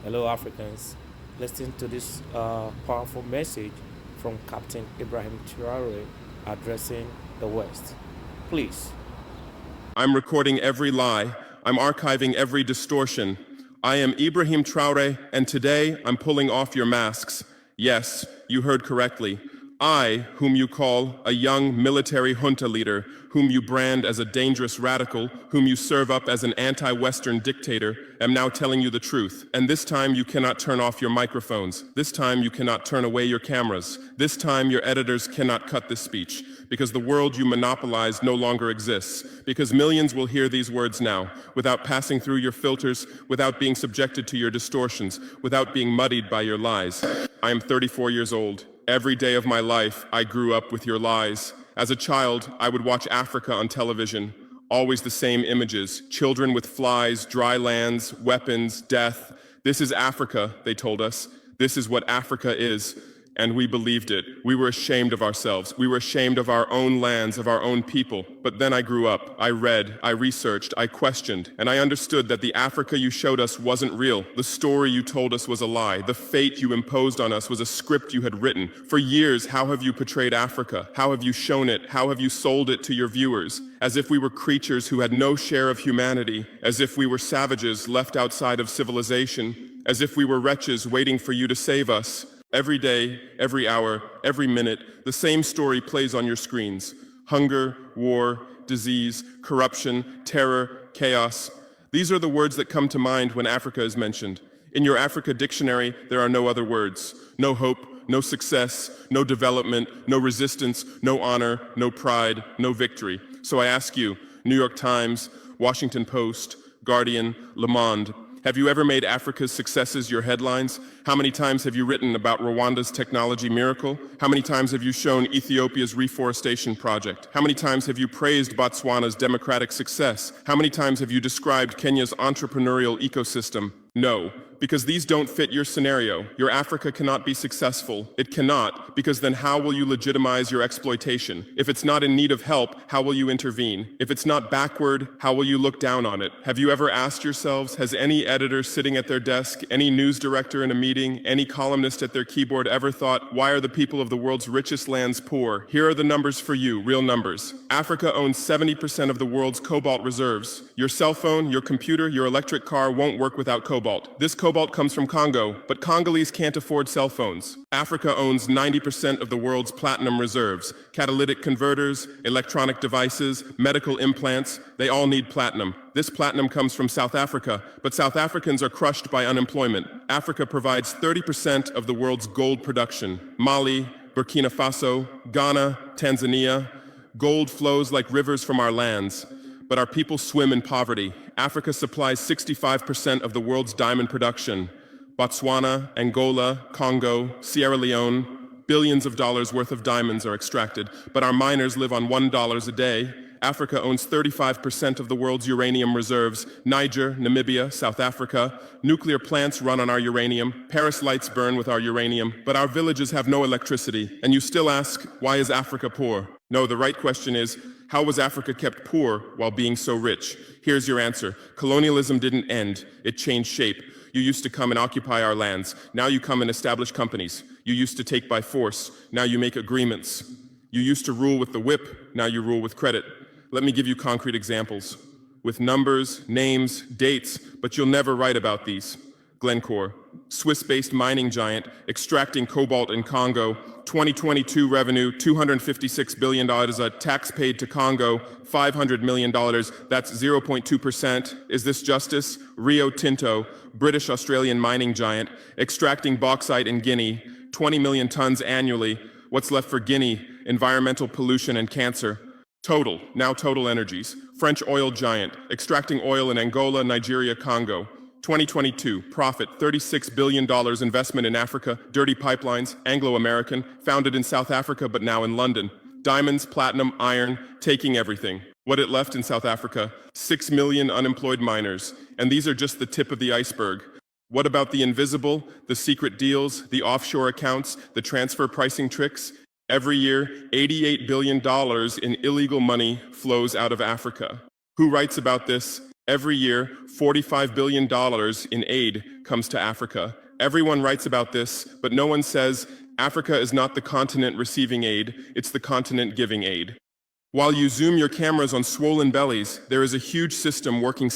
Hello, Africans. Listen to this powerful message from Captain Ibrahim Traore addressing the West. Please. I'm recording every lie. I'm archiving every distortion. I am Ibrahim Traore, and today I'm pulling off your masks. Yes, you heard correctly. I, whom you call a young military junta leader, whom you brand as a dangerous radical, whom you serve up as an anti-Western dictator, am now telling you the truth. And this time you cannot turn off your microphones. This time you cannot turn away your cameras. This time your editors cannot cut this speech. Because the world you monopolize no longer exists. Because millions will hear these words now, without passing through your filters, without being subjected to your distortions, without being muddied by your lies. I am 34 years old. Every day of my life, I grew up with your lies. As a child, I would watch Africa on television. Always the same images. Children with flies, dry lands, weapons, death. This is Africa, they told us. This is what Africa is. And we believed it. We were ashamed of ourselves. We were ashamed of our own lands, of our own people. But then I grew up. I read, I researched, I questioned, and I understood that the Africa you showed us wasn't real. The story you told us was a lie. The fate you imposed on us was a script you had written. For years, how have you portrayed Africa? How have you shown it? How have you sold it to your viewers? As if we were creatures who had no share of humanity, as if we were savages left outside of civilization, as if we were wretches waiting for you to save us. Every day, every hour, every minute, the same story plays on your screens. Hunger, war, disease, corruption, terror, chaos. These are the words that come to mind when Africa is mentioned. In your Africa dictionary, there are no other words. No hope, no success, no development, no resistance, no honor, no pride, no victory. So I ask you, New York Times, Washington Post, Guardian, Le Monde, have you ever made Africa's successes your headlines? How many times have you written about Rwanda's technology miracle? How many times have you shown Ethiopia's reforestation project? How many times have you praised Botswana's democratic success? How many times have you described Kenya's entrepreneurial ecosystem? No, because these don't fit your scenario. Your Africa cannot be successful. It cannot, because then how will you legitimize your exploitation? If it's not in need of help, how will you intervene? If it's not backward, how will you look down on it? Have you ever asked yourselves, has any editor sitting at their desk, any news director in a meeting, any columnist at their keyboard ever thought, why are the people of the world's richest lands poor? Here are the numbers for you, real numbers. Africa owns 70% of the world's cobalt reserves. Your cell phone, your computer, your electric car won't work without cobalt. This cobalt comes from Congo, but Congolese can't afford cell phones. Africa owns 90% of the world's platinum reserves. Catalytic converters, electronic devices, medical implants, they all need platinum. This platinum comes from South Africa, but South Africans are crushed by unemployment. Africa provides 30% of the world's gold production. Mali, Burkina Faso, Ghana, Tanzania. Gold flows like rivers from our lands, but our people swim in poverty. Africa supplies 65% of the world's diamond production. Botswana, Angola, Congo, Sierra Leone, billions of dollars worth of diamonds are extracted, but our miners live on $1 a day. Africa owns 35% of the world's uranium reserves. Niger, Namibia, South Africa. Nuclear plants run on our uranium. Paris lights burn with our uranium. But our villages have no electricity. And you still ask, why is Africa poor? No, the right question is, how was Africa kept poor while being so rich? Here's your answer. Colonialism didn't end. It changed shape. You used to come and occupy our lands. Now you come and establish companies. You used to take by force. Now you make agreements. You used to rule with the whip. Now you rule with credit. Let me give you concrete examples. With numbers, names, dates, but you'll never write about these. Glencore, Swiss-based mining giant, extracting cobalt in Congo. 2022 revenue, $256 billion. Tax paid to Congo, $500 million. That's 0.2%. Is this justice? Rio Tinto, British-Australian mining giant, extracting bauxite in Guinea, 20 million tons annually. What's left for Guinea? Environmental pollution and cancer. Total, now Total Energies, French oil giant, extracting oil in Angola, Nigeria, Congo. 2022, profit, $36 billion investment in Africa, dirty pipelines, Anglo-American, founded in South Africa but now in London. Diamonds, platinum, iron, taking everything. What it left in South Africa, 6 million unemployed miners. And these are just the tip of the iceberg. What about the invisible, the secret deals, the offshore accounts, the transfer pricing tricks? Every year, $88 billion in illegal money flows out of Africa. Who writes about this? Every year, $45 billion in aid comes to Africa. Everyone writes about this, but no one says Africa is not the continent receiving aid, it's the continent giving aid. While you zoom your cameras on swollen bellies, there is a huge system working